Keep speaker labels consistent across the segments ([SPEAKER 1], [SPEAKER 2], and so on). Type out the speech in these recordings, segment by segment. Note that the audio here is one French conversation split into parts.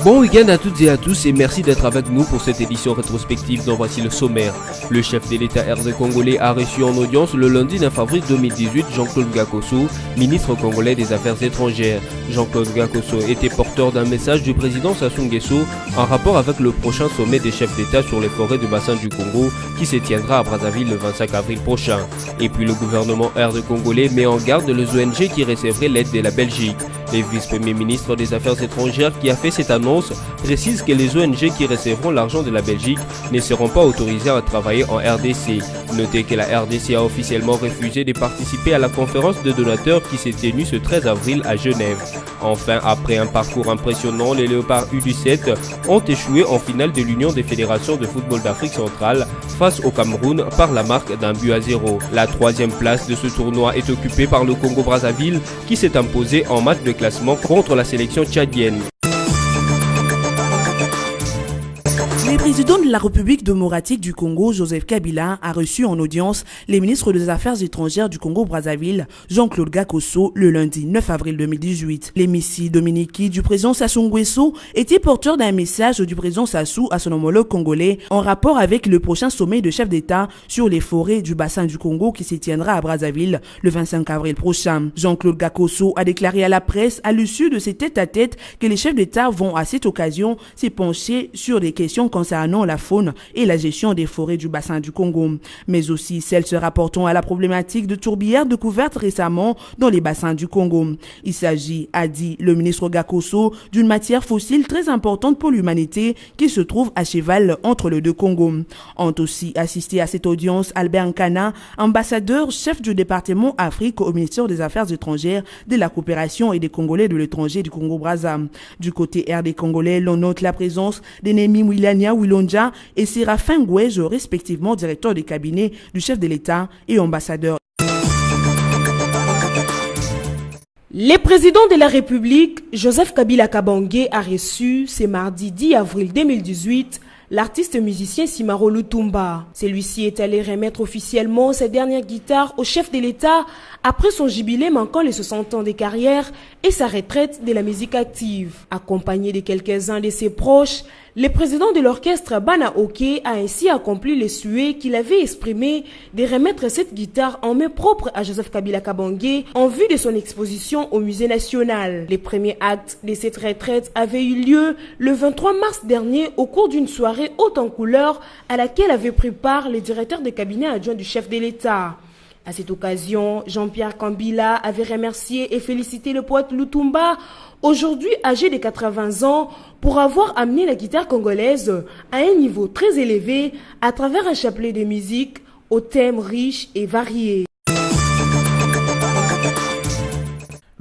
[SPEAKER 1] Bon week-end à toutes et à tous et merci d'être avec nous pour cette édition rétrospective dont voici le sommaire. Le chef de l'État RD congolais a reçu en audience le lundi 9 avril 2018 Jean-Claude Gakoso, ministre congolais des Affaires étrangères. Jean-Claude Gakoso était porteur d'un message du président Sassou Nguesso en rapport avec le prochain sommet des chefs d'État sur les forêts du bassin du Congo qui se tiendra à Brazzaville le 25 avril prochain. Et puis le gouvernement RD congolais met en garde les ONG qui recevraient l'aide de la Belgique. Le vice-premier ministre des Affaires étrangères qui a fait cette annonce précise que les ONG qui recevront l'argent de la Belgique ne seront pas autorisées à travailler en RDC. Notez que la RDC a officiellement refusé de participer à la conférence de donateurs qui s'est tenue ce 13 avril à Genève. Enfin, après un parcours impressionnant, les Léopards U17 ont échoué en finale de l'Union des fédérations de football d'Afrique centrale face au Cameroun par la marque d'1-0. La troisième place de ce tournoi est occupée par le Congo-Brazzaville qui s'est imposé en match de classement contre la sélection tchadienne.
[SPEAKER 2] Le président de la République démocratique du Congo, Joseph Kabila, a reçu en audience les ministres des Affaires étrangères du Congo-Brazzaville, Jean-Claude Gakoso, le lundi 9 avril 2018. L'émissaire Dominiki du président Sassou Nguesso était porteur d'un message du président Sassou à son homologue congolais en rapport avec le prochain sommet de chefs d'État sur les forêts du bassin du Congo qui se tiendra à Brazzaville le 25 avril prochain. Jean-Claude Gakoso a déclaré à la presse à l'issue de ces tête-à-tête que les chefs d'État vont à cette occasion se pencher sur des questions concernant la faune et la gestion des forêts du bassin du Congo, mais aussi celles se rapportant à la problématique de tourbières découvertes récemment dans les bassins du Congo. Il s'agit, a dit le ministre Gakoso, d'une matière fossile très importante pour l'humanité qui se trouve à cheval entre les deux Congos. Ont aussi assisté à cette audience Albert Nkana, ambassadeur chef du département Afrique au ministère des Affaires étrangères, de la coopération et des Congolais de l'étranger du Congo-Brazza. Du côté RD congolais, l'on note la présence d'Enemi Mwilania Wilonja et Séraphin Ngouège, respectivement directeur des cabinets du chef de l'État et ambassadeur.
[SPEAKER 3] Le président de la République, Joseph Kabila Kabange, a reçu ce mardi 10 avril 2018 l'artiste musicien Simaro Lutumba. Celui-ci est allé remettre officiellement sa dernière guitare au chef de l'État après son jubilé manquant les 60 ans de carrière et sa retraite de la musique active. Accompagné de quelques-uns de ses proches, le président de l'orchestre Bana Oke a ainsi accompli le souhait qu'il avait exprimé de remettre cette guitare en main propre à Joseph Kabila Kabange en vue de son exposition au Musée national. Les premiers actes de cette retraite avaient eu lieu le 23 mars dernier au cours d'une soirée haute en couleurs à laquelle avait pris part le directeur de cabinet adjoint du chef de l'État. À cette occasion, Jean-Pierre Kambila avait remercié et félicité le poète Lutumba, aujourd'hui âgé de 80 ans, pour avoir amené la guitare congolaise à un niveau très élevé à travers un chapelet de musique aux thèmes riches et variés.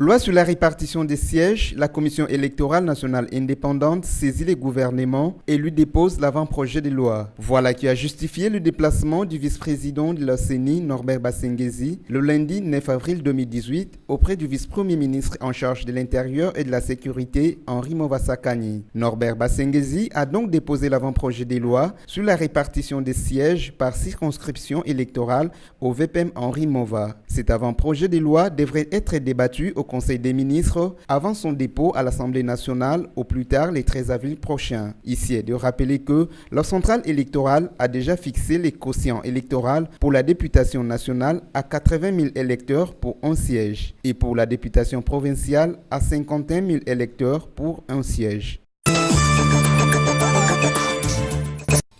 [SPEAKER 4] Loi sur la répartition des sièges, la Commission électorale nationale indépendante saisit les gouvernements et lui dépose l'avant-projet de loi. Voilà qui a justifié le déplacement du vice-président de la CENI, Norbert Basengezi, le lundi 9 avril 2018 auprès du vice-premier ministre en charge de l'Intérieur et de la Sécurité, Henri Movasakani. Norbert Basengezi a donc déposé l'avant-projet de loi sur la répartition des sièges par circonscription électorale au VPM Henri Mova. Cet avant-projet de loi devrait être débattu au Conseil des ministres avant son dépôt à l'Assemblée nationale au plus tard le 13 avril prochain. Ici est de rappeler que la centrale électorale a déjà fixé les quotients électoraux pour la députation nationale à 80 000 électeurs pour un siège et pour la députation provinciale à 51 000 électeurs pour un siège.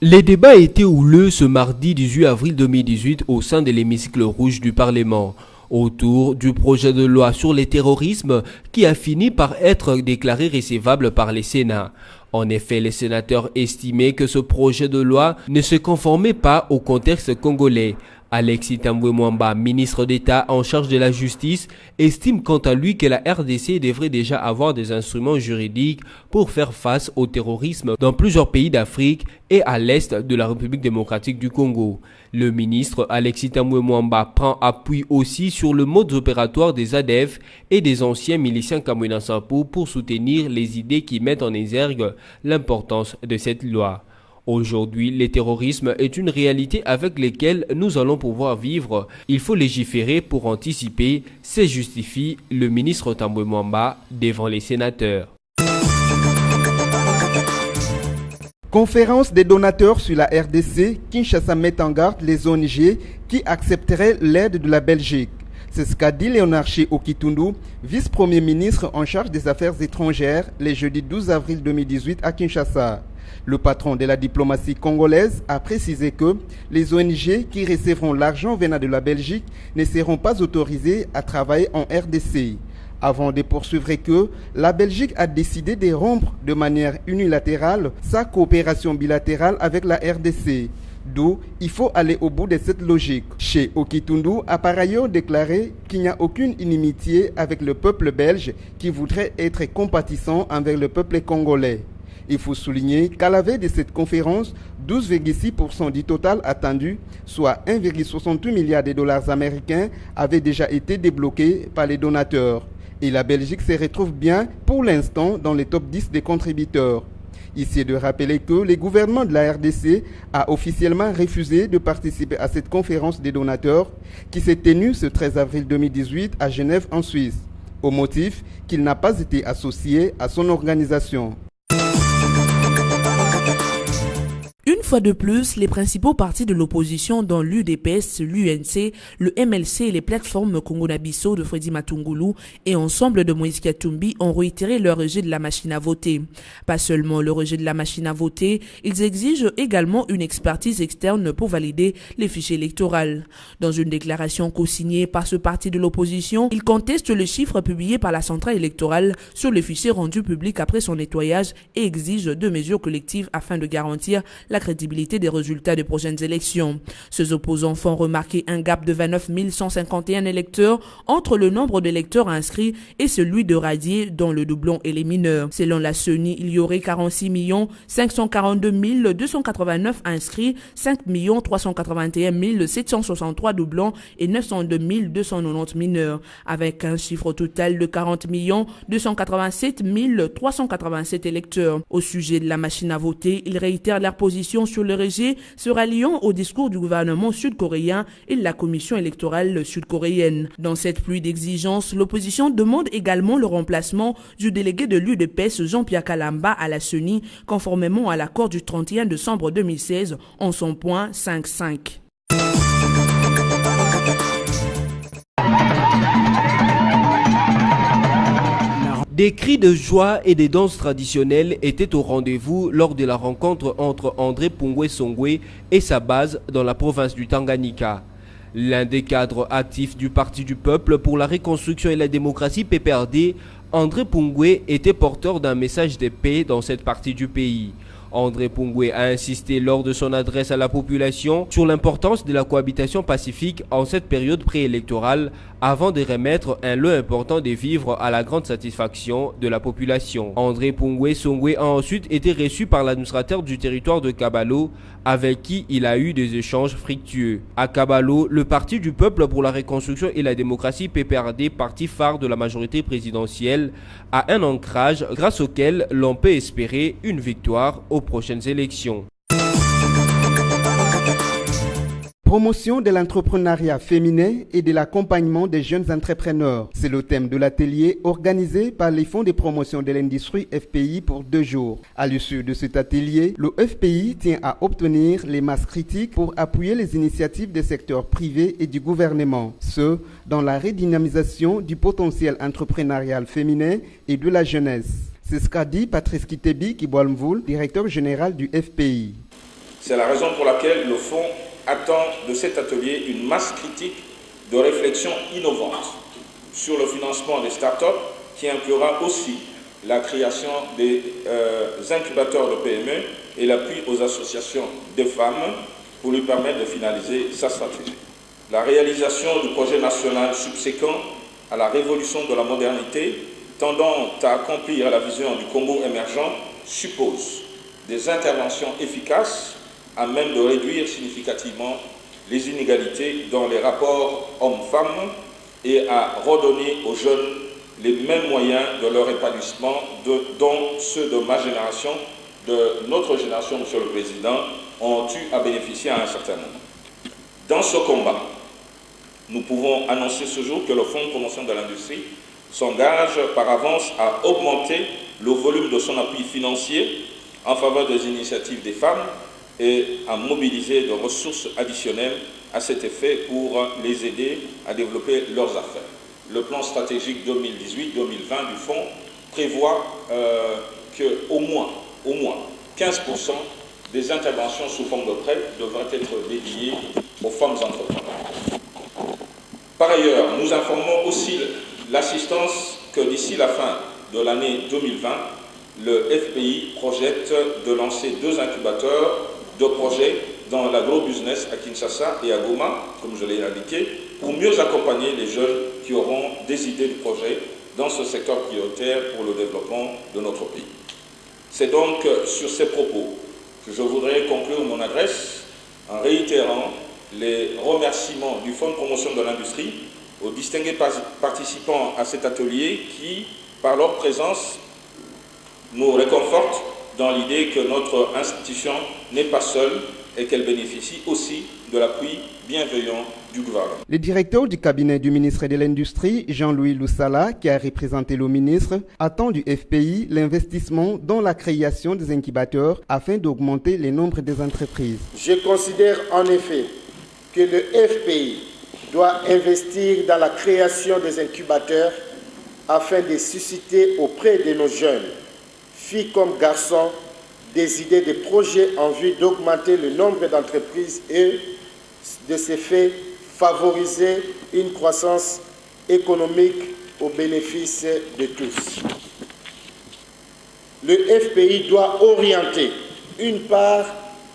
[SPEAKER 1] Les débats étaient houleux ce mardi 18 avril 2018 au sein de l'hémicycle rouge du Parlement, autour du projet de loi sur le terrorisme qui a fini par être déclaré recevable par les Sénats. En effet, les sénateurs estimaient que ce projet de loi ne se conformait pas au contexte congolais. Alexis Tambwe Mwamba, ministre d'État en charge de la justice, estime quant à lui que la RDC devrait déjà avoir des instruments juridiques pour faire face au terrorisme dans plusieurs pays d'Afrique et à l'est de la République démocratique du Congo. Le ministre Alexis Tambwe Mwamba prend appui aussi sur le mode opératoire des ADF et des anciens miliciens Kamwina Nsapu pour soutenir les idées qui mettent en exergue l'importance de cette loi. Aujourd'hui, le terrorisme est une réalité avec laquelle nous allons pouvoir vivre. Il faut légiférer pour anticiper, se justifie le ministre Tambwe Mwamba devant les sénateurs.
[SPEAKER 4] Conférence des donateurs sur la RDC, Kinshasa met en garde les ONG qui accepteraient l'aide de la Belgique. C'est ce qu'a dit Léonard Okitundu, vice-premier ministre en charge des affaires étrangères, le jeudi 12 avril 2018 à Kinshasa. Le patron de la diplomatie congolaise a précisé que les ONG qui recevront l'argent venant de la Belgique ne seront pas autorisées à travailler en RDC. Avant de poursuivre que la Belgique a décidé de rompre de manière unilatérale sa coopération bilatérale avec la RDC. D'où il faut aller au bout de cette logique. Chez Okitundu a par ailleurs déclaré qu'il n'y a aucune inimitié avec le peuple belge qui voudrait être compatissant envers le peuple congolais. Il faut souligner qu'à la veille de cette conférence, 12,6% du total attendu, soit 1,68 milliard de dollars américains, avaient déjà été débloqués par les donateurs. Et la Belgique se retrouve bien pour l'instant dans les top 10 des contributeurs. Ici est de rappeler que le gouvernement de la RDC a officiellement refusé de participer à cette conférence des donateurs qui s'est tenue ce 13 avril 2018 à Genève en Suisse, au motif qu'il n'a pas été associé à son organisation.
[SPEAKER 2] Une fois de plus, les principaux partis de l'opposition dont l'UDPS, l'UNC, le MLC et les plateformes Congo-Nabisso de Freddy Matungulu et Ensemble de Moïse Katumbi ont réitéré leur rejet de la machine à voter. Pas seulement le rejet de la machine à voter, ils exigent également une expertise externe pour valider les fichiers électoraux. Dans une déclaration co-signée par ce parti de l'opposition, ils contestent le chiffre publié par la centrale électorale sur les fichiers rendus publics après son nettoyage et exigent deux mesures collectives afin de garantir la crédibilité des résultats des prochaines élections. Ces opposants font remarquer un gap de 29 151 électeurs entre le nombre d'électeurs inscrits et celui de radiés dont le doublon est les mineurs. Selon la CENI, il y aurait 46 542 289 inscrits, 5 381 763 doublons et 902 290 mineurs, avec un chiffre total de 40 287 387 électeurs. Au sujet de la machine à voter, ils réitèrent leur position sur le rejet, se ralliant au discours du gouvernement sud-coréen et de la commission électorale sud-coréenne. Dans cette pluie d'exigences, l'opposition demande également le remplacement du délégué de l'UDPS Jean-Pierre Kalamba à la CENI, conformément à l'accord du 31 décembre 2016 en son point 5.5.
[SPEAKER 1] Des cris de joie et des danses traditionnelles étaient au rendez-vous lors de la rencontre entre André Pungwe Songwe et sa base dans la province du Tanganyika. L'un des cadres actifs du Parti du Peuple pour la Reconstruction et la Démocratie PPRD, André Pungwe était porteur d'un message de paix dans cette partie du pays. André Pungwe a insisté lors de son adresse à la population sur l'importance de la cohabitation pacifique en cette période préélectorale avant de remettre un lot important des vivres à la grande satisfaction de la population. André Pungwe Songwe a ensuite été reçu par l'administrateur du territoire de Kabalo avec qui il a eu des échanges fructueux. À Kabalo, le Parti du Peuple pour la Reconstruction et la Démocratie PPRD, parti phare de la majorité présidentielle, a un ancrage grâce auquel l'on peut espérer une victoire aux prochaines élections.
[SPEAKER 4] Promotion de l'entrepreneuriat féminin et de l'accompagnement des jeunes entrepreneurs. C'est le thème de l'atelier organisé par les fonds de promotion de l'industrie FPI pour 2 jours. À l'issue de cet atelier, le FPI tient à obtenir les masses critiques pour appuyer les initiatives des secteurs privés et du gouvernement, ce dans la redynamisation du potentiel entrepreneurial féminin et de la jeunesse. C'est ce qu'a dit Patrice Kitebi Kiboalmvoul, directeur général du FPI.
[SPEAKER 5] C'est la raison pour laquelle le fonds attend de cet atelier une masse critique de réflexion innovante sur le financement des startups qui inclura aussi la création des incubateurs de PME et l'appui aux associations de femmes pour lui permettre de finaliser sa stratégie. La réalisation du projet national subséquent à la révolution de la modernité tendant à accomplir la vision du Congo émergent suppose des interventions efficaces à même de réduire significativement les inégalités dans les rapports hommes-femmes et à redonner aux jeunes les mêmes moyens de leur épanouissement dont ceux de ma génération, de notre génération, Monsieur le Président, ont eu à bénéficier à un certain moment. Dans ce combat, nous pouvons annoncer ce jour que le Fonds de promotion de l'industrie s'engage par avance à augmenter le volume de son appui financier en faveur des initiatives des femmes et à mobiliser de ressources additionnelles à cet effet pour les aider à développer leurs affaires. Le plan stratégique 2018-2020 du Fonds prévoit qu'au moins 15% des interventions sous forme de prêt devraient être dédiées aux femmes entrepreneurs. Par ailleurs, nous informons aussi l'assistance que d'ici la fin de l'année 2020, le FPI projette de lancer 2 incubateurs de projets dans l'agro-business à Kinshasa et à Goma, comme je l'ai indiqué, pour mieux accompagner les jeunes qui auront des idées de projets dans ce secteur prioritaire pour le développement de notre pays. C'est donc sur ces propos que je voudrais conclure mon adresse en réitérant les remerciements du Fonds de promotion de l'industrie aux distingués participants à cet atelier qui, par leur présence, nous réconfortent dans l'idée que notre institution n'est pas seule et qu'elle bénéficie aussi de l'appui bienveillant du gouvernement.
[SPEAKER 4] Le directeur du cabinet du ministre de l'Industrie, Jean-Louis Loussala, qui a représenté le ministre, attend du FPI l'investissement dans la création des incubateurs afin d'augmenter le nombre des entreprises.
[SPEAKER 6] Je considère en effet que le FPI doit investir dans la création des incubateurs afin de susciter auprès de nos jeunes, filles comme garçons, des idées de projets en vue d'augmenter le nombre d'entreprises et de ce fait favoriser une croissance économique au bénéfice de tous. Le FPI doit orienter une part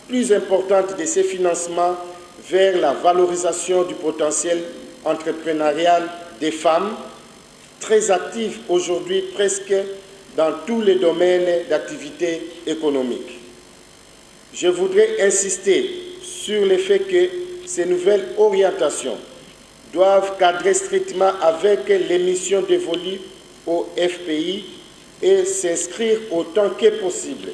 [SPEAKER 6] plus importante de ses financements vers la valorisation du potentiel entrepreneurial des femmes, très actives aujourd'hui presque dans tous les domaines d'activité économique. Je voudrais insister sur le fait que ces nouvelles orientations doivent cadrer strictement avec les missions dévolues au FPI et s'inscrire autant que possible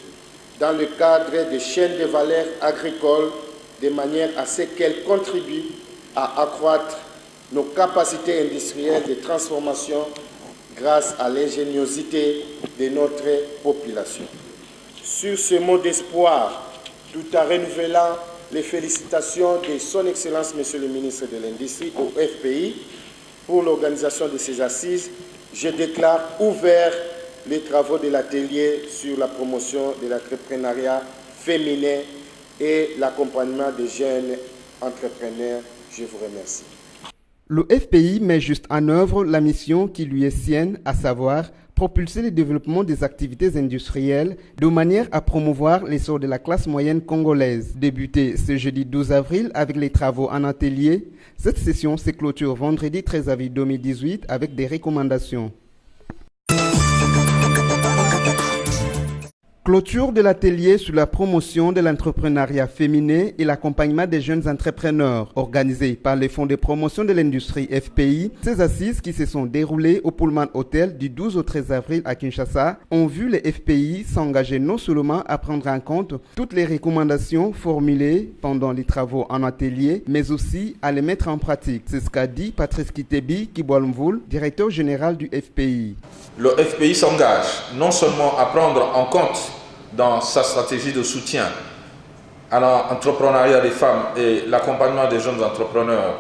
[SPEAKER 6] dans le cadre des chaînes de valeur agricoles de manière à ce qu'elles contribuent à accroître nos capacités industrielles de transformation grâce à l'ingéniosité de notre population. Sur ce mot d'espoir, tout en renouvelant les félicitations de Son Excellence Monsieur le ministre de l'Industrie au FPI pour l'organisation de ces assises, je déclare ouvert les travaux de l'atelier sur la promotion de l'entrepreneuriat féminin et l'accompagnement des jeunes entrepreneurs. Je vous remercie.
[SPEAKER 4] Le FPI met juste en œuvre la mission qui lui est sienne, à savoir propulser le développement des activités industrielles de manière à promouvoir l'essor de la classe moyenne congolaise. Débutée ce jeudi 12 avril avec les travaux en atelier, cette session se clôture vendredi 13 avril 2018 avec des recommandations. Clôture de l'atelier sur la promotion de l'entrepreneuriat féminin et l'accompagnement des jeunes entrepreneurs, organisé par le Fonds de promotion de l'industrie FPI. Ces assises qui se sont déroulées au Pullman Hotel du 12 au 13 avril à Kinshasa ont vu les FPI s'engager non seulement à prendre en compte toutes les recommandations formulées pendant les travaux en atelier, mais aussi à les mettre en pratique. C'est ce qu'a dit Patrice Kitebi Kiboalmvoul, directeur général du FPI.
[SPEAKER 5] Le FPI s'engage non seulement à prendre en compte dans sa stratégie de soutien à l'entrepreneuriat des femmes et l'accompagnement des jeunes entrepreneurs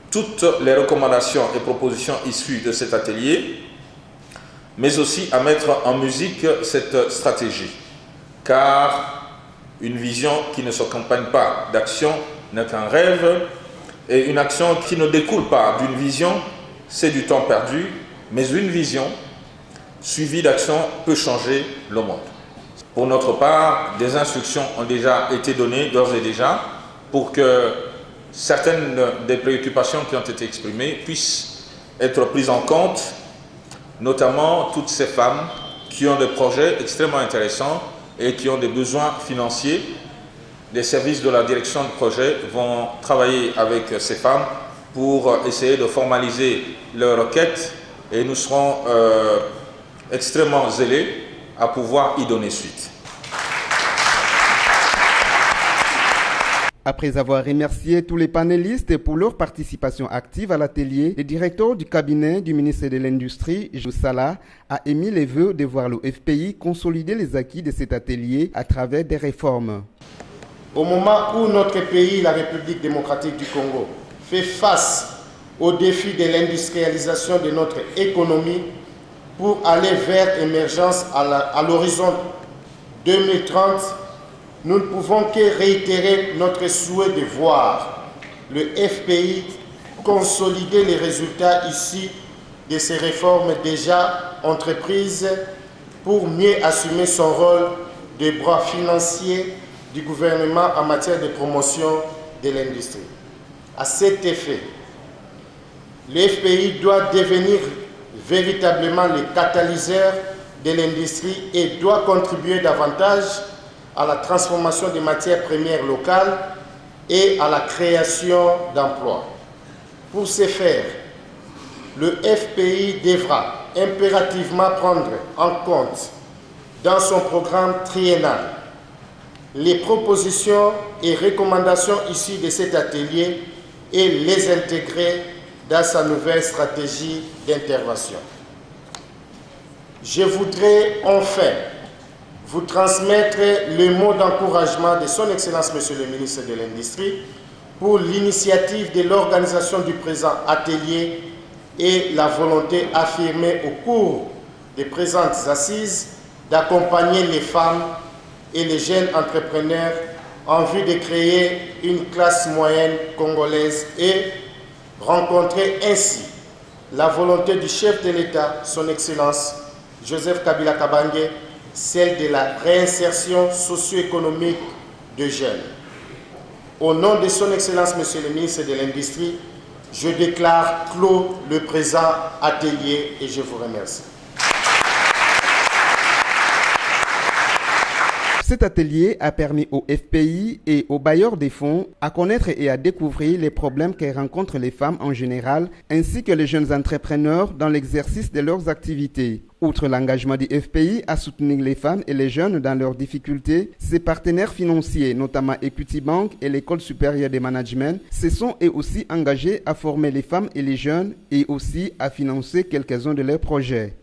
[SPEAKER 5] toutes les recommandations et propositions issues de cet atelier, mais aussi à mettre en musique cette stratégie. Car une vision qui ne s'accompagne pas d'action n'est qu'un rêve, et une action qui ne découle pas d'une vision, c'est du temps perdu, mais une vision suivie d'action peut changer le monde. Pour notre part, des instructions ont déjà été données d'ores et déjà pour que certaines des préoccupations qui ont été exprimées puissent être prises en compte, notamment toutes ces femmes qui ont des projets extrêmement intéressants et qui ont des besoins financiers. Les services de la direction de projet vont travailler avec ces femmes pour essayer de formaliser leurs requêtes et nous serons extrêmement zélés à pouvoir y donner suite.
[SPEAKER 4] Après avoir remercié tous les panélistes pour leur participation active à l'atelier, le directeur du cabinet du ministre de l'Industrie, Joussala, a émis les vœux de voir le FPI consolider les acquis de cet atelier à travers des réformes.
[SPEAKER 6] Au moment où notre pays, la République démocratique du Congo, fait face au défi de l'industrialisation de notre économie pour aller vers l'émergence à l'horizon 2030, nous ne pouvons que réitérer notre souhait de voir le FPI consolider les résultats issus de ces réformes déjà entreprises pour mieux assumer son rôle de bras financier du gouvernement en matière de promotion de l'industrie. À cet effet, le FPI doit devenir véritablement le catalyseur de l'industrie et doit contribuer davantage à la transformation des matières premières locales et à la création d'emplois. Pour ce faire, le FPI devra impérativement prendre en compte dans son programme triennal les propositions et recommandations issues de cet atelier et les intégrer dans sa nouvelle stratégie d'intervention. Je voudrais enfin vous transmettre le mot d'encouragement de son Excellence Monsieur le ministre de l'Industrie pour l'initiative de l'organisation du présent atelier et la volonté affirmée au cours des présentes assises d'accompagner les femmes et les jeunes entrepreneurs en vue de créer une classe moyenne congolaise et rencontrer ainsi la volonté du chef de l'État, son Excellence Joseph Kabila Kabange, celle de la réinsertion socio-économique de jeunes. Au nom de son Excellence Monsieur le ministre de l'Industrie, je déclare clos le présent atelier et je vous remercie.
[SPEAKER 4] Cet atelier a permis au FPI et aux bailleurs des fonds à connaître et à découvrir les problèmes que rencontrent les femmes en général, ainsi que les jeunes entrepreneurs dans l'exercice de leurs activités. Outre l'engagement du FPI à soutenir les femmes et les jeunes dans leurs difficultés, ses partenaires financiers, notamment Equity Bank et l'École supérieure de management, se sont eux aussi engagés à former les femmes et les jeunes et aussi à financer quelques-uns de leurs projets.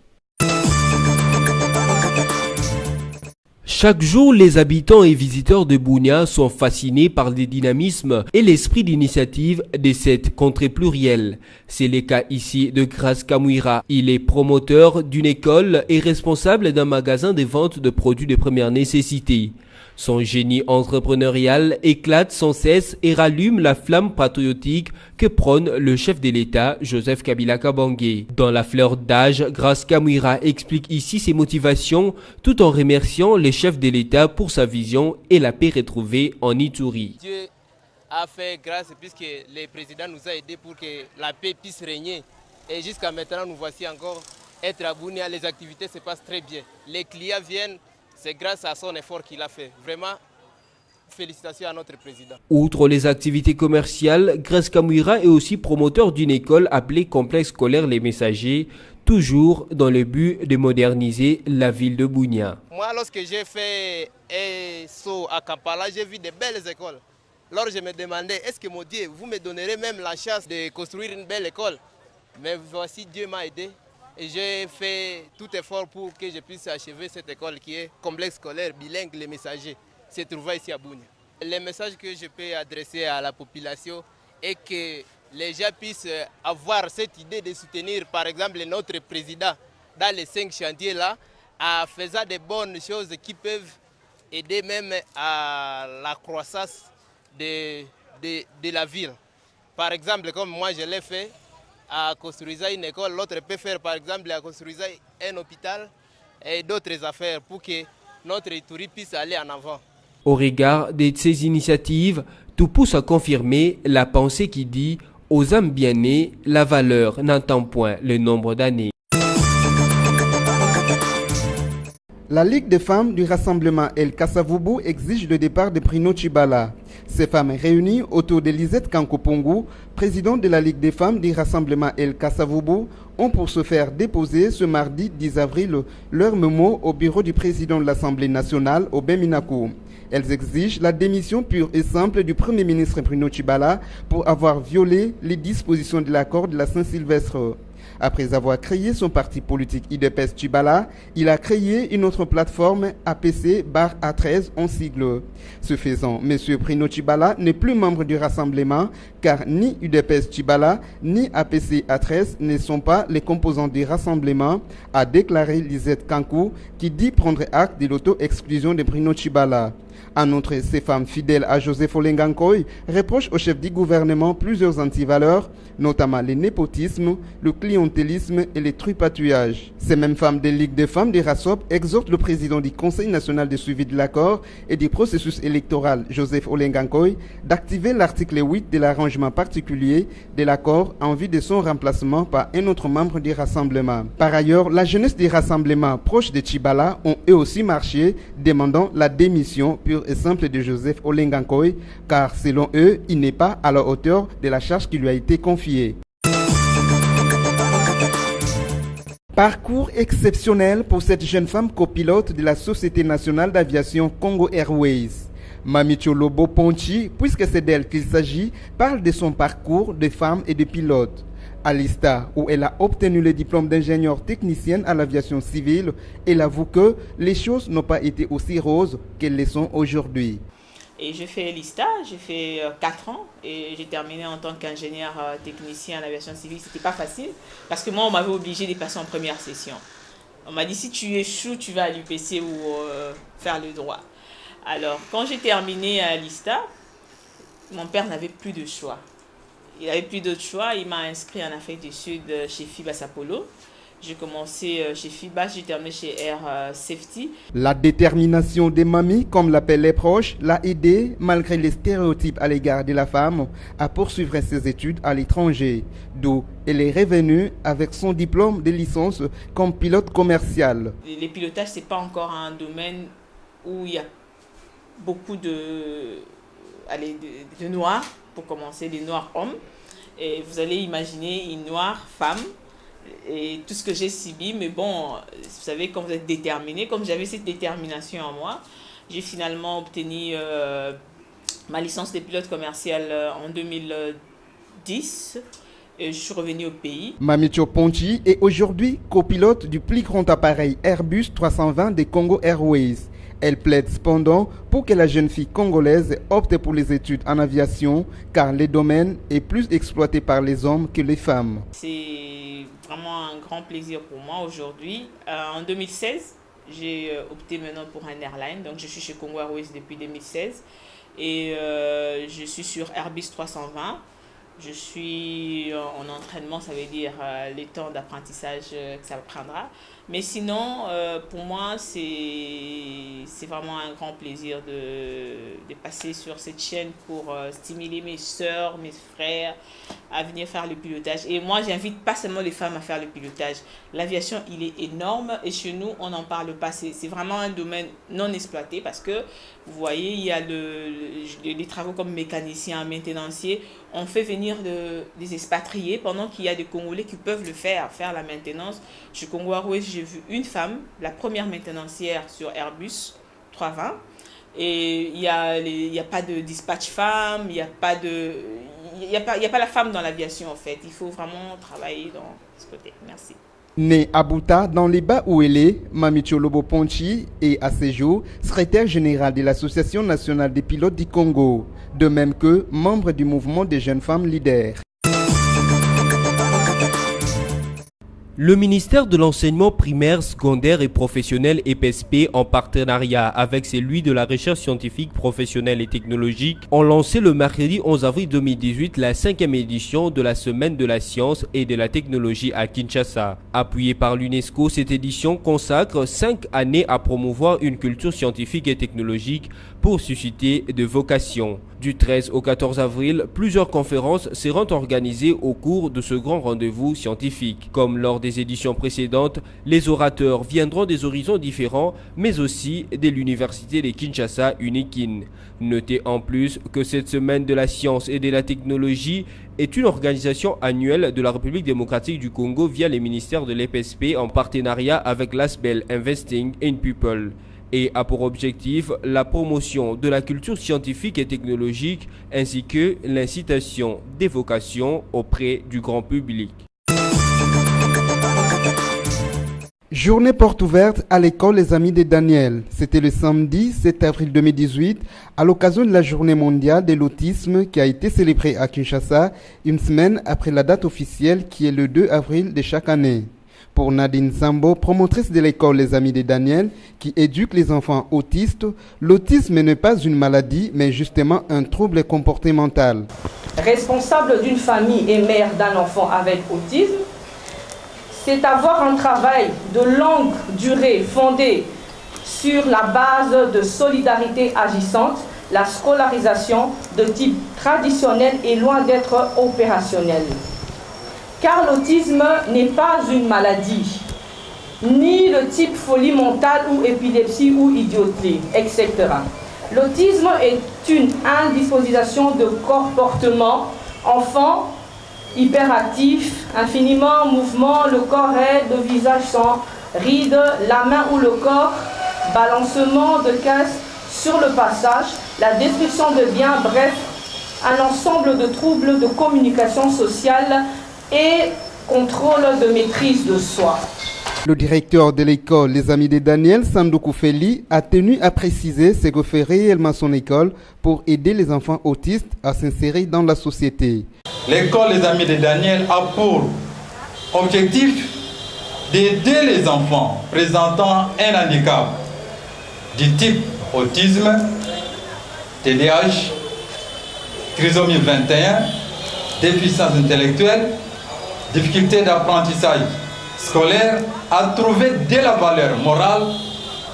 [SPEAKER 1] Chaque jour, les habitants et visiteurs de Bunia sont fascinés par le dynamisme et l'esprit d'initiative de cette contrée plurielle. C'est le cas ici de Grace Kamwira. Il est promoteur d'une école et responsable d'un magasin de vente de produits de première nécessité. Son génie entrepreneurial éclate sans cesse et rallume la flamme patriotique que prône le chef de l'État, Joseph Kabila Kabange. Dans la fleur d'âge, Grace Kamwira explique ici ses motivations tout en remerciant le chef de l'État pour sa vision et la paix retrouvée en Ituri.
[SPEAKER 7] Dieu a fait grâce puisque le président nous a aidés pour que la paix puisse régner. Et jusqu'à maintenant, nous voici encore être à Bunia. Les activités se passent très bien. Les clients viennent. C'est grâce à son effort qu'il a fait. Vraiment, félicitations à notre président.
[SPEAKER 1] Outre les activités commerciales, Grace Kamwira est aussi promoteur d'une école appelée Complexe scolaire Les Messagers, toujours dans le but de moderniser la ville de Bunia.
[SPEAKER 7] Moi, lorsque j'ai fait un saut à Kampala, j'ai vu de belles écoles. Alors je me demandais, est-ce que mon Dieu, vous me donnerez même la chance de construire une belle école? Mais voici, Dieu m'a aidé. Et j'ai fait tout effort pour que je puisse achever cette école qui est complexe scolaire bilingue Les Messagers. C'est trouvé ici à Bunia. Le message que je peux adresser à la population est que les gens puissent avoir cette idée de soutenir par exemple notre président dans les 5 chantiers là, en faisant de bonnes choses qui peuvent aider même à la croissance de la ville. Par exemple, comme moi je l'ai fait, à construire une école, l'autre peut faire par exemple à construire un hôpital et d'autres affaires pour que notre Ituri puisse aller en avant.
[SPEAKER 1] Au regard de ces initiatives, tout pousse à confirmer la pensée qui dit « aux âmes bien nées, la valeur n'entend point le nombre d'années ».
[SPEAKER 4] La Ligue des femmes du rassemblement El Kasavubu exige le départ de Bruno Tshibala. Ces femmes réunies autour de Lisette Kankopongu, présidente de la Ligue des femmes du rassemblement El Kasavubu, ont pour se faire déposer ce mardi 10 avril leur mémo au bureau du président de l'Assemblée nationale au Beminakou. Elles exigent la démission pure et simple du Premier ministre Bruno Tshibala pour avoir violé les dispositions de l'accord de la Saint-Sylvestre. Après avoir créé son parti politique UDPS Tshibala, il a créé une autre plateforme APC-A13 en sigle. Ce faisant, M. Bruno Tshibala n'est plus membre du rassemblement car ni UDPS Tshibala ni APC-A13 ne sont pas les composants du rassemblement, a déclaré Lisette Kankou qui dit prendre acte de l'auto-exclusion de Bruno Tshibala. En outre, ces femmes fidèles à Joseph Olenga Nkoy reprochent au chef du gouvernement plusieurs antivaleurs, notamment le népotisme, le clientélisme et le tripatouillage. Ces mêmes femmes des Ligues des femmes des RASOP exhortent le président du Conseil national de suivi de l'accord et du processus électoral, Joseph Olenga Nkoy, d'activer l'article 8 de l'arrangement particulier de l'accord en vue de son remplacement par un autre membre du rassemblement. Par ailleurs, la jeunesse des rassemblements proches de Tshibala ont eux aussi marché, demandant la démission pure et simple de Joseph Olenga Nkoy, car selon eux, il n'est pas à la hauteur de la charge qui lui a été confiée. Parcours exceptionnel pour cette jeune femme copilote de la Société nationale d'aviation Congo Airways. Mamicho Lobo Ponchi, puisque c'est d'elle qu'il s'agit, parle de son parcours de femme et de pilote. À Lista, où elle a obtenu le diplôme d'ingénieur technicienne à l'aviation civile, elle avoue que les choses n'ont pas été aussi roses qu'elles le sont aujourd'hui.
[SPEAKER 8] Et j'ai fait Lista, j'ai fait 4 ans et j'ai terminé en tant qu'ingénieur technicien à l'aviation civile. C'était pas facile parce que moi on m'avait obligé de passer en première session. On m'a dit si tu échoues, tu vas à l'UPC ou faire le droit. Alors quand j'ai terminé à Lista, mon père n'avait plus de choix. Il n'avait plus d'autre choix, il m'a inscrit en Afrique du Sud chez FIBA Sapolo. J'ai commencé chez FIBA, j'ai terminé chez Air Safety. La
[SPEAKER 4] détermination des mamies, comme l'appellent les proches, l'a aidé, malgré les stéréotypes à l'égard de la femme, à poursuivre ses études à l'étranger. D'où elle est revenue avec son diplôme de licence comme pilote commercial.
[SPEAKER 8] Les pilotages, ce n'est pas encore un domaine où il y a beaucoup de noirs, pour commencer, des noirs hommes. Et vous allez imaginer une noire femme et tout ce que j'ai subi. Mais bon, vous savez, quand vous êtes déterminé, comme j'avais cette détermination en moi, j'ai finalement obtenu ma licence de pilote commercial en 2010. Et je suis revenu au pays.
[SPEAKER 4] Mamicho Ponchi est aujourd'hui copilote du plus grand appareil Airbus 320 de Congo Airways. Elle plaide cependant pour que la jeune fille congolaise opte pour les études en aviation, car le domaine est plus exploité par les hommes que les femmes.
[SPEAKER 8] C'est vraiment un grand plaisir pour moi aujourd'hui. En 2016, j'ai opté maintenant pour un airline, donc je suis chez Congo Airways depuis 2016 et je suis sur Airbus 320. Je suis en entraînement, ça veut dire les temps d'apprentissage que ça prendra. Mais sinon, pour moi, c'est vraiment un grand plaisir de passer sur cette chaîne pour stimuler mes soeurs, mes frères à venir faire le pilotage. Et moi, j'invite pas seulement les femmes à faire le pilotage. L'aviation, il est énorme et chez nous, on n'en parle pas. C'est vraiment un domaine non exploité parce que, vous voyez, il y a les travaux comme mécanicien, maintenancier. On fait venir des expatriés pendant qu'il y a des Congolais qui peuvent le faire la maintenance. Chez Congo Airways, j'ai vu une femme, la première maintenancière sur Airbus 320. Et il n'y a pas de dispatch femme, il n'y a pas la femme dans l'aviation en fait. Il faut vraiment travailler dans ce côté. Merci.
[SPEAKER 4] Née à Bouta, dans les bas où elle est, Mamicho Lobo Ponchi est à ce jour secrétaire général de l'Association nationale des pilotes du Congo, de même que membre du mouvement des jeunes femmes leaders.
[SPEAKER 1] Le ministère de l'enseignement primaire, secondaire et professionnel EPSP, en partenariat avec celui de la recherche scientifique, professionnelle et technologique, ont lancé le mercredi 11 avril 2018 la 5e édition de la Semaine de la science et de la technologie à Kinshasa. Appuyée par l'UNESCO, cette édition consacre 5 années à promouvoir une culture scientifique et technologique pour susciter de vocations. Du 13 au 14 avril, plusieurs conférences seront organisées au cours de ce grand rendez-vous scientifique. Comme lors des éditions précédentes, les orateurs viendront des horizons différents, mais aussi de l'université de Kinshasa Unikin. Notez en plus que cette semaine de la science et de la technologie est une organisation annuelle de la République démocratique du Congo via les ministères de l'EPSP en partenariat avec l'ASBEL Investing in People. et a pour objectif la promotion de la culture scientifique et technologique ainsi que l'incitation des vocations auprès du grand public.
[SPEAKER 4] Journée porte ouverte à l'école Les Amis de Daniel. C'était le samedi 7 avril 2018 à l'occasion de la journée mondiale de l'autisme qui a été célébrée à Kinshasa une semaine après la date officielle qui est le 2 avril de chaque année. Pour Nadine Sambo, promotrice de l'école Les Amis de Daniel qui éduque les enfants autistes, l'autisme n'est pas une maladie mais justement un trouble comportemental.
[SPEAKER 9] Responsable d'une famille et mère d'un enfant avec autisme, c'est avoir un travail de longue durée fondé sur la base de solidarité agissante. La scolarisation de type traditionnel est loin d'être opérationnelle. Car l'autisme n'est pas une maladie, ni le type folie mentale ou épilepsie ou idioterie, etc. L'autisme est une indisposition de comportement enfant, hyperactif, infiniment en mouvement, le corps raide, le visage sans rides, la main ou le corps, balancement de caisse sur le passage, la destruction de biens, bref, un ensemble de troubles de communication sociale et contrôle de maîtrise de soi.
[SPEAKER 4] Le directeur de l'école Les Amis de Daniel, Sandoku Feli, a tenu à préciser ce que fait réellement son école pour aider les enfants autistes à s'insérer dans la société.
[SPEAKER 10] L'école Les Amis de Daniel a pour objectif d'aider les enfants présentant un handicap du type autisme, TDAH, trisomie 21, déficience intellectuelle, difficulté d'apprentissage scolaire, à trouver de la valeur morale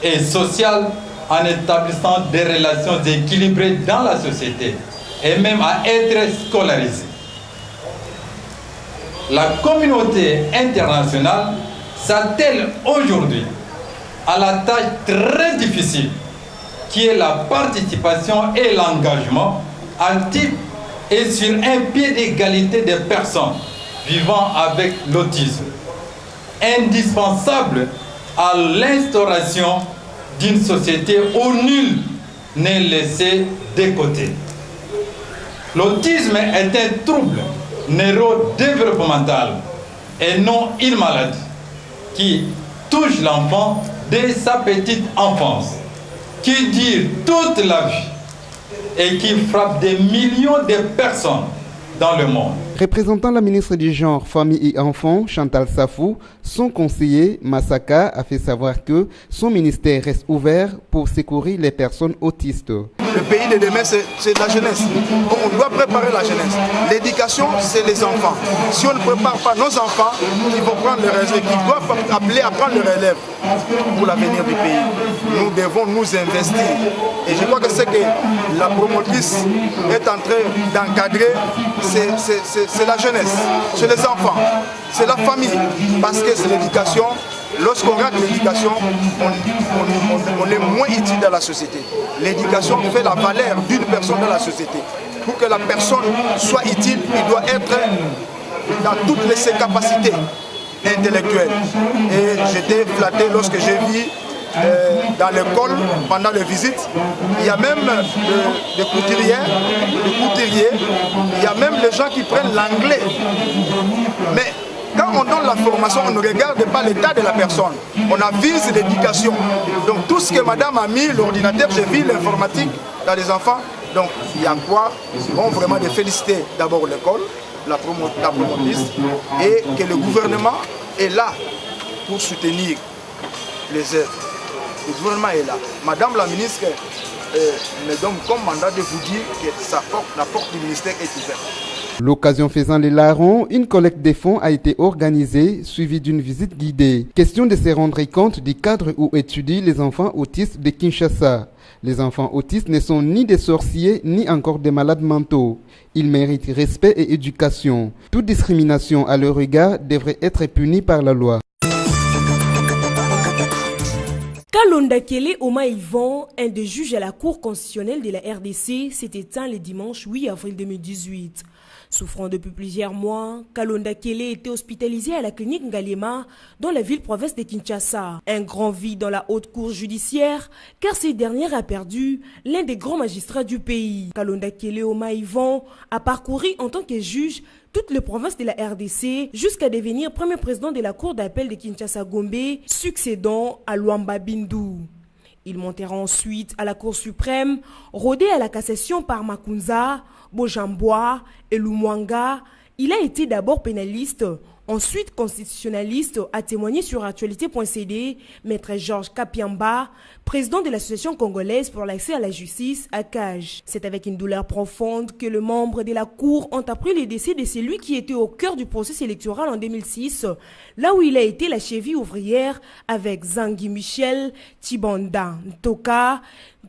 [SPEAKER 10] et sociale en établissant des relations équilibrées dans la société et même à être scolarisés. La communauté internationale s'attelle aujourd'hui à la tâche très difficile qui est la participation et l'engagement actif et sur un pied d'égalité des personnes vivant avec l'autisme, indispensable à l'instauration d'une société où nul n'est laissé de côté. L'autisme est un trouble neurodéveloppemental et non une maladie qui touche l'enfant dès sa petite enfance, qui dure toute la vie et qui frappe des millions de personnes dans le monde.
[SPEAKER 4] Représentant la ministre du Genre, Famille et Enfants, Chantal Safou, son conseiller, Massaka, a fait savoir que son ministère reste ouvert pour secourir les personnes autistes.
[SPEAKER 11] Le pays de demain, c'est la jeunesse. On doit préparer la jeunesse. L'éducation, c'est les enfants. Si on ne prépare pas nos enfants, ils vont prendre le relève, ils doivent appeler à prendre le relève pour l'avenir du pays. Nous devons nous investir. Et je crois que ce que la promotrice est en train d'encadrer, c'est la jeunesse, c'est les enfants, c'est la famille. Parce que c'est l'éducation. Lorsqu'on rate l'éducation, on est moins utile dans la société. L'éducation fait la valeur d'une personne dans la société. Pour que la personne soit utile, il doit être dans toutes ses capacités intellectuelles. Et j'étais flatté lorsque j'ai vu dans l'école, pendant les visites, il y a même des couturiers, il y a même des gens qui prennent l'anglais. Mais quand on donne la formation, on ne regarde pas l'état de la personne. On avise l'éducation. Donc tout ce que madame a mis, l'ordinateur, j'ai vu l'informatique dans les enfants. Donc il y a quoi? Bon, vraiment de féliciter d'abord l'école, la promotrice, et que le gouvernement est là pour soutenir les œuvres. Le gouvernement est là. Madame la ministre me donne comme mandat de vous dire que la porte du ministère est ouverte.
[SPEAKER 4] L'occasion faisant les larrons, une collecte des fonds a été organisée, suivie d'une visite guidée. Question de se rendre compte du cadre où étudient les enfants autistes de Kinshasa. Les enfants autistes ne sont ni des sorciers, ni encore des malades mentaux. Ils méritent respect et éducation. Toute discrimination à leur égard devrait être punie par la loi.
[SPEAKER 3] Kalonda Kele Oma Yvon, un des juges à la Cour constitutionnelle de la RDC, s'est éteint le dimanche 8 avril 2018. Souffrant depuis plusieurs mois, Kalonda Kele était hospitalisé à la clinique Ngalema dans la ville-province de Kinshasa. Un grand vide dans la haute cour judiciaire car cette dernière a perdu l'un des grands magistrats du pays. Kalonda Kele Oma Yvon a parcouru en tant que juge toutes les provinces de la RDC jusqu'à devenir premier président de la cour d'appel de Kinshasa-Gombe, succédant à Luamba Bindu. Il montera ensuite à la Cour suprême, rodé à la cassation par Makunza, Bojambois et Lumwanga. Il a été d'abord pénaliste, ensuite constitutionnaliste, a témoigné sur actualité.cd, maître Georges Kapiamba, président de l'Association congolaise pour l'accès à la justice, ACAJ. C'est avec une douleur profonde que les membres de la Cour ont appris le décès de celui qui était au cœur du processus électoral en 2006, là où il a été la cheville ouvrière avec Zangui Michel, Tibanda Ntoka,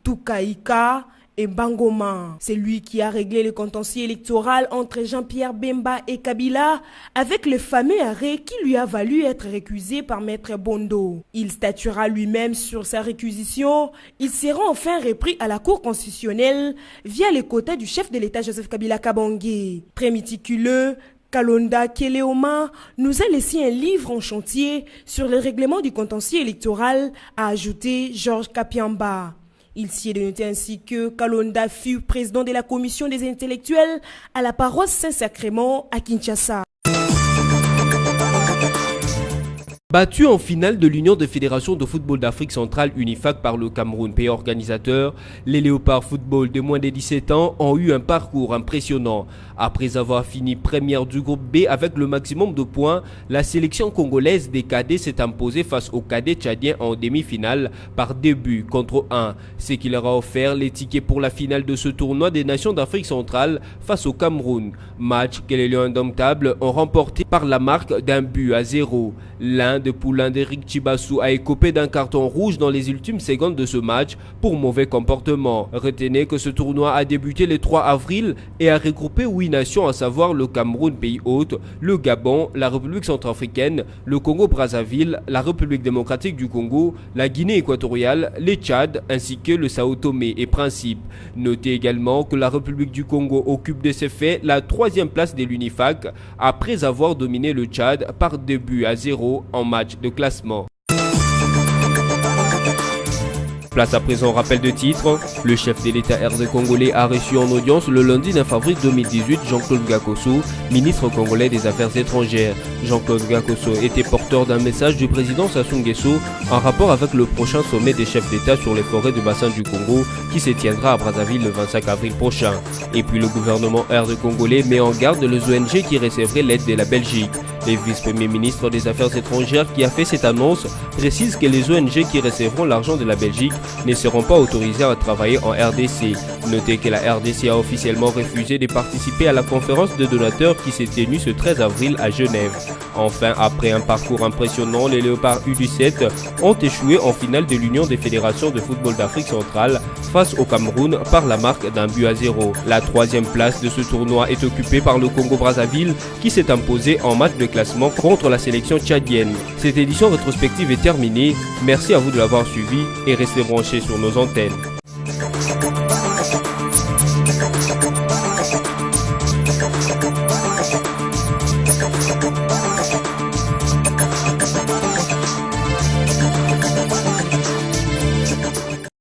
[SPEAKER 3] Tukaika et Bangoma. C'est lui qui a réglé le contentieux électoral entre Jean-Pierre Bemba et Kabila avec le fameux arrêt qui lui a valu être récusé par Maître Bondo. Il statuera lui-même sur sa réquisition. Il sera enfin repris à la Cour constitutionnelle via les quotas du chef de l'État Joseph Kabila Kabange. Très méticuleux, Kalonda Kele Oma nous a laissé un livre en chantier sur le règlement du contentieux électoral, a ajouté Georges Kapiamba. Il s'y est de noter ainsi que Kalonda fut président de la commission des intellectuels à la paroisse Saint-Sacrement à Kinshasa.
[SPEAKER 1] Battu en finale de l'Union des fédérations de football d'Afrique centrale UNIFAC par le Cameroun, pays organisateur, les Léopards Football de moins de 17 ans ont eu un parcours impressionnant. Après avoir fini première du groupe B avec le maximum de points, la sélection congolaise des cadets s'est imposée face aux cadets tchadiens en demi-finale par 2 buts contre 1, ce qui leur a offert les tickets pour la finale de ce tournoi des nations d'Afrique centrale face au Cameroun. Match que les Lions indomptables ont remporté par la marque d'1 but à 0. L'un de poulain d'Eric Chibassou a écopé d'un carton rouge dans les ultimes secondes de ce match pour mauvais comportement. Retenez que ce tournoi a débuté le 3 avril et a regroupé 8 nations, à savoir le Cameroun, pays hôte, le Gabon, la République centrafricaine, le Congo-Brazzaville, la République démocratique du Congo, la Guinée équatoriale, le Tchad ainsi que le Sao Tomé et Principe. Notez également que la République du Congo occupe de ce fait la 3e place de l'UNIFAC après avoir dominé le Tchad par 2 buts à 0 en match de classement. Place à présent au rappel de titre. Le chef de l'État RD congolais a reçu en audience le lundi 9 avril 2018 Jean-Claude Gakoso, ministre congolais des Affaires étrangères. Jean-Claude Gakoso était porteur d'un message du président Sassou Nguesso en rapport avec le prochain sommet des chefs d'État sur les forêts du bassin du Congo qui se tiendra à Brazzaville le 25 avril prochain. Et puis le gouvernement RD congolais met en garde les ONG qui recevraient l'aide de la Belgique. Le vice-premier ministre des Affaires étrangères qui a fait cette annonce précise que les ONG qui recevront l'argent de la Belgique ne seront pas autorisés à travailler en RDC. Notez que la RDC a officiellement refusé de participer à la conférence de donateurs qui s'est tenue ce 13 avril à Genève. Enfin, après un parcours impressionnant, les Léopards U17 ont échoué en finale de l'Union des fédérations de football d'Afrique centrale face au Cameroun par la marque d'1 but à 0. La 3e place de ce tournoi est occupée par le Congo-Brazzaville qui s'est imposé en match de classement contre la sélection tchadienne. Cette édition rétrospective est terminée. Merci à vous de l'avoir suivi et restez branchés sur nos antennes.